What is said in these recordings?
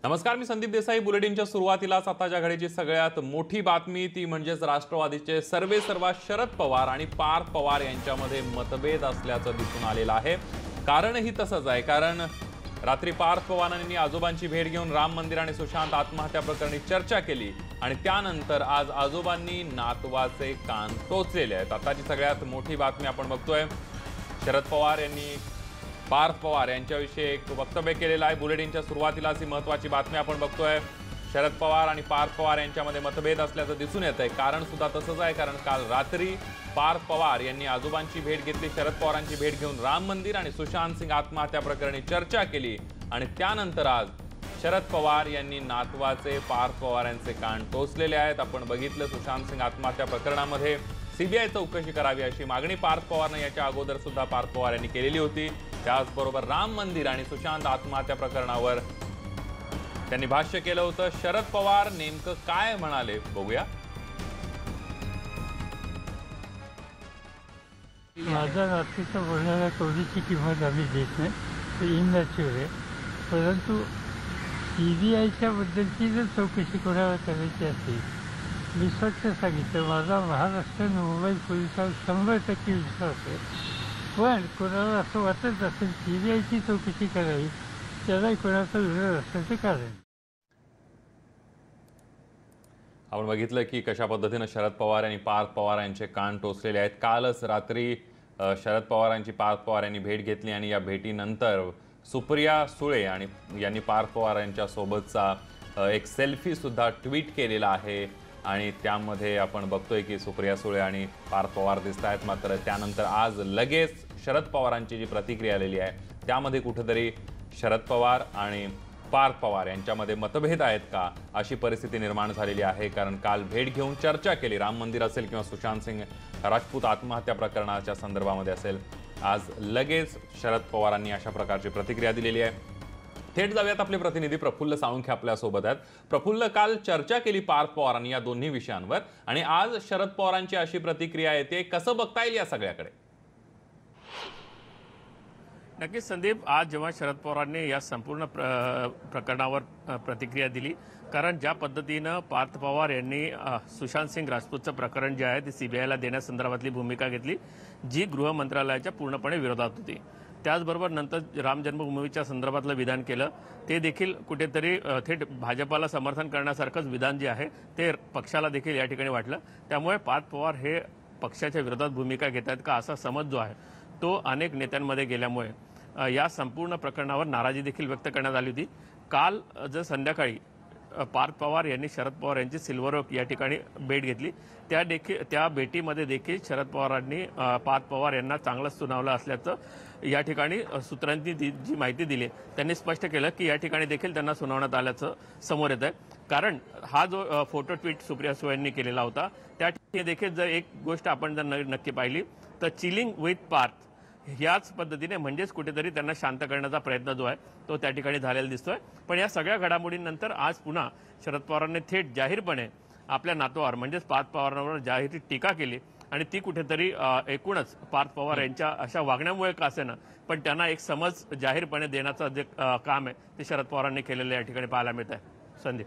नमस्कार, मी संदीप देसाई। बुलेटिनच्या सुरुवातीलाच आताच्या घडीची सगळ्यात मोठी बातमी ती म्हणजेच राष्ट्रवादीचे सर्वेसर्वा शरद पवार आणि पार्थ पवार यांच्यामध्ये मतभेद असल्याचं दिसून आलेलं आहे। कारणही तसंच आहे, कारण रात्री पार्थ पवारांनी आजोबांची भेट घेऊन राम मंदिर आणि सुशांत आत्महत्या प्रकरणी चर्चा केली आणि त्यानंतर आज आजोबांनी नातवाचे कान टोचलेले आहेत। आताची सगळ्यात मोठी बातमी आपण बघतोय, शरद पवार यांनी पार्थ पवार यांच्याविषयी एक वक्तव्य केलेलं आहे। बुलेटिनच्या सुरुवातीलाच ही महत्त्वाची बातमी आपण बघतोय, शरद पवार आणि पार्थ पवार यांच्यामध्ये मतभेद असल्याचं दिसून येत आहे। कारण सुद्धा तसंच आहे, कारण काल रात्री पार्थ पवार यांनी आजोबांची भेट घेतली, शरद पवारांची भेट घेऊन राम मंदिर आणि सुशांत सिंग आत्महत्या प्रकरणी चर्चा केली आणि त्यानंतर आज शरद पवार यांनी नातवाचे पार्थ पवार यांचे कान टोचलेले आहेत। आपण बघितलं, सुशांत सिंग आत्महत्या प्रकरणामध्ये सीबीआय चौकशी करावी अशी मागणी पार्थ पवारने याच्या अगोदर सुद्धा पार्थ पवार यांनी केलेली होती। त्याचबरोबर राम मंदिर आणि सुशांत आत्महत्या प्रकरणावर त्यांनी भाष्य केलं होतं। शरद पवार नेमकं काय म्हणाले बघूया। माझ्या रात्रीच्या बोलण्याला कवडीची किंमत आम्ही देत नाही, ते इनॅच्युअल आहे। परंतु सीबीआयच्या बद्दलची जर चौकशी कोणाला करायची असेल, मी स्वच्छ सांगितलं, माझा महाराष्ट्र मुंबई पोलिसांवर 100% विश्वास आहे। पण कोणाला असं वाटत असेल सीबीआयची चौकशी करावी, त्यालाही कोणाचा विरोध असल्याचे कारण। आपण बघितलं की कशा पद्धतीने शरद पवार आणि पार्थ पवार यांचे कान टोचलेले आहेत। कालच रात्री शरद पवारांची पार्थ पवार यांनी भेट घेतली आणि या भेटीनंतर सुप्रिया सुळे आणि यांनी पार्थ पवार यांच्या सोबतचा एक सेल्फी सुद्धा ट्विट केलेला आहे आणि त्यामध्ये आपण बघतोय की सुप्रिया सुळे आणि पार्थ पवार दिसत आहेत। मात्र त्यानंतर आज लगेच शरद पवारांची जी प्रतिक्रिया आलेली आहे त्यामध्ये कुठेतरी शरद पवार आणि पार्थ पवार यांच्यामध्ये मतभेद आहेत का अशी परिस्थिती निर्माण झालेली आहे। कारण काल भेट घेऊन चर्चा केली, राम मंदिर असेल किंवा सुशांत सिंग राजपूत आत्महत्या प्रकरणाच्या संदर्भामध्ये असेल, आज लगेच शरद पवारांनी अशा प्रकारची प्रतिक्रिया दिलेली आहे। थेट जाऊयात, आपले प्रतिनिधी प्रफुल्ल साळुंखे आपल्या सोबत आहेत। प्रफुल्ल, काल चर्चा केली पार्थ पवारांनी या दोन्ही विषयांवर आणि आज शरद पवारांची अशी प्रतिक्रिया येते, कसं बघता येईल या सगळ्याकडे? नक्कीच संदीप, आज जेव्हा शरद पवारांनी या संपूर्ण प्रकरणावर प्रतिक्रिया दिली, कारण ज्या पद्धतीनं पार्थ पवार यांनी सुशांत सिंग राजपूतचं प्रकरण जे आहे ते सीबीआयला देण्यासंदर्भातली भूमिका घेतली, जी गृह मंत्रालयाच्या पूर्णपणे विरोधात होती। त्याचबरोबर नंतर राम जन्मभूमीच्या संदर्भातलं विधान केलं, ते देखील कुठेतरी थेट भाजपाला समर्थन करण्यासारखंच विधान जे आहे ते पक्षाला देखील या ठिकाणी वाटलं। त्यामुळे पार्थ पवार हे पक्षाच्या विरोधात भूमिका घेत आहेत का असा समज जो आहे तो अनेक नेत्यांमध्ये गेल्यामुळे या संपूर्ण प्रकरणावर नाराजी देखील व्यक्त करण्यात आली होती। काल जर संध्याकाळी पार्थ पवार यांनी शरद पवार यांची सिल्वर ओक या ठिकाणी भेट घेतली, त्या भेटीमध्ये देखील शरद पवारांनी पार्थ पवार यांना चांगलंच सुनावलं असल्याचं या ठिकाणी सूत्रांनी जी माहिती दिली त्यांनी स्पष्ट केलं की या ठिकाणी देखील त्यांना सुनावण्यात आल्याचं समोर येत आहे। कारण हा जो फोटो ट्विट सुप्रिया सुळे यांनी केलेला होता त्या ठिकाणी देखील जर एक गोष्ट आपण जर नक्की पाहिली तर चिलिंग विथ पार्थ ह्याच पद्धतीने म्हणजेच कुठेतरी त्यांना शांत करण्याचा प्रयत्न जो आहे तो त्या ठिकाणी झालेला दिसतोय। पण या सगळ्या घडामोडींनंतर आज पुन्हा शरद पवारांनी थेट जाहीरपणे आपल्या नातवावर म्हणजेच पार्थ पवारांवर जाहीर टीका केली आणि ती कुठेतरी एकूणच पार्थ पवार यांच्या अशा वागण्यामुळे का असेना पण त्यांना एक समज जाहीरपणे देण्याचं जे काम आहे ते शरद पवारांनी केलेलं या ठिकाणी पाहायला मिळत आहे। संदीप,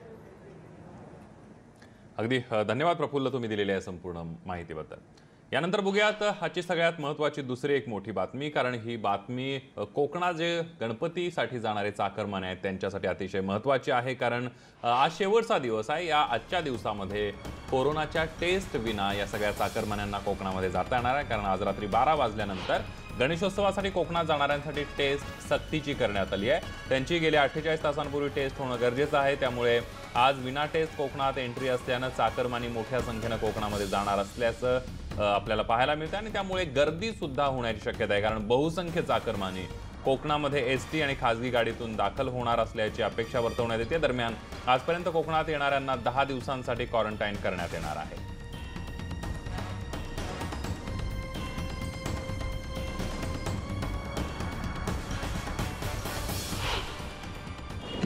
अगदी धन्यवाद प्रफुल्ल, तुम्ही दिलेल्या या संपूर्ण माहितीबद्दल। यानंतर बघूयात आजची सगळ्यात महत्त्वाची दुसरी एक मोठी बातमी, कारण ही बातमी कोकणात जे गणपतीसाठी जाणारे चाकरमाने आहेत त्यांच्यासाठी अतिशय महत्त्वाची आहे। कारण आज शेवटचा दिवस आहे। या आजच्या दिवसामध्ये कोरोनाच्या टेस्ट विना या सगळ्या चाकरमान्यांना कोकणामध्ये जाता येणार आहे, कारण आज रात्री 12 वाजल्यानंतर गणेशोत्सवासाठी कोकणात जाणाऱ्यांसाठी टेस्ट सक्तीची करण्यात आली आहे। त्यांची गेल्या 48 तासांपूर्वी टेस्ट होणं गरजेचं आहे, त्यामुळे आज विना टेस्ट कोकणात एंट्री असल्यानं चाकरमानी मोठ्या संख्येनं कोकणामध्ये जाणार असल्याचं आपल्याला पाहायला मिळतं आणि त्यामुळे गर्दी सुद्धा होण्याची शक्यता आहे। कारण बहुसंख्य चाकरमानी कोकणामध्ये एसटी आणि खासगी गाडीतून दाखल होणार असल्याची अपेक्षा वर्तवण्यात येते। दरम्यान आजपर्यंत कोकणात येणाऱ्यांना 10 दिवसांसाठी क्वारंटाईन करण्यात येणार आहे।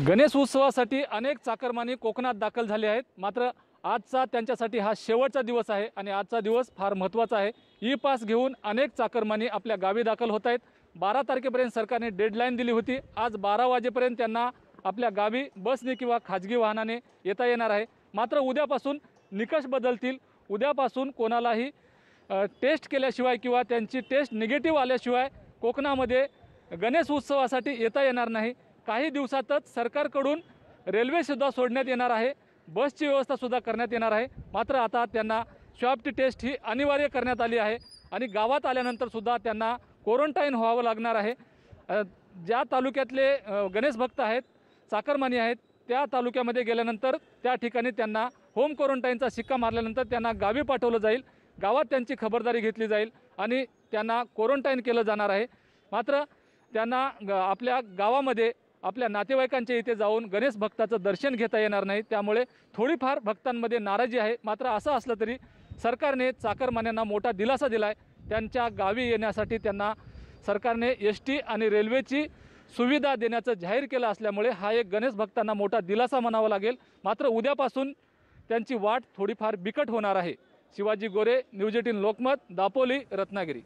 गणेश उत्सवासाठी अनेक चाकरमानी कोकणात दाखल झाले आहेत, मात्र आजचा त्यांच्यासाठी हा शेवटचा दिवस आहे आणि आजचा दिवस फार महत्त्वाचा आहे। ई पास घेऊन अनेक चाकरमानी आपल्या गावी दाखल होत आहेत। 12 तारखेपर्यंत सरकारने डेडलाईन दिली होती। आज 12 वाजेपर्यंत त्यांना आपल्या गावी बसने किंवा खाजगी वाहनाने येता येणार आहे। मात्र उद्यापासून निकष बदलतील। उद्यापासून कोणालाही टेस्ट केल्याशिवाय किंवा त्यांची टेस्ट निगेटिव्ह आल्याशिवाय कोकणामध्ये गणेश उत्सवासाठी येता येणार नाही। काही दिवसातच सरकारकडून रेल्वेसुद्धा सोडण्यात येणार आहे, बसची व्यवस्थासुद्धा करण्यात येणार आहे। मात्र आता त्यांना स्वॅब टेस्ट ही अनिवार्य करण्यात आली आहे आणि गावात आल्यानंतरसुद्धा त्यांना क्वारंटाईन व्हावं लागणार आहे। ज्या तालुक्यातले गणेश भक्त आहेत, चाकरमानी आहेत, त्या तालुक्यामध्ये गेल्यानंतर त्या ठिकाणी त्यांना होम क्वारंटाईनचा शिक्का मारल्यानंतर त्यांना गावी पाठवलं जाईल। गावात त्यांची खबरदारी घेतली जाईल आणि त्यांना क्वारंटाईन केलं जाणार आहे। मात्र त्यांना आपल्या गावामध्ये आपल्या नातेवाईकांच्या इथे जाऊन गणेश भक्ताचं दर्शन घेता येणार नाही। त्यामुळे थोडीफार भक्तांमध्ये नाराजी आहे। मात्र असं असलं तरी सरकारने चाकरमान्यांना मोठा दिलासा दिला आहे। त्यांच्या गावी येण्यासाठी त्यांना सरकारने एसटी आणि रेल्वेची सुविधा देण्याचं जाहीर केलं असल्यामुळे हा एक गणेश भक्तांना मोठा दिलासा म्हणावा लागेल। मात्र उद्यापासून त्यांची वाट थोडीफार बिकट होणार आहे। शिवाजी गोरे, न्यूज 18 लोकमत, दापोली, रत्नागिरी।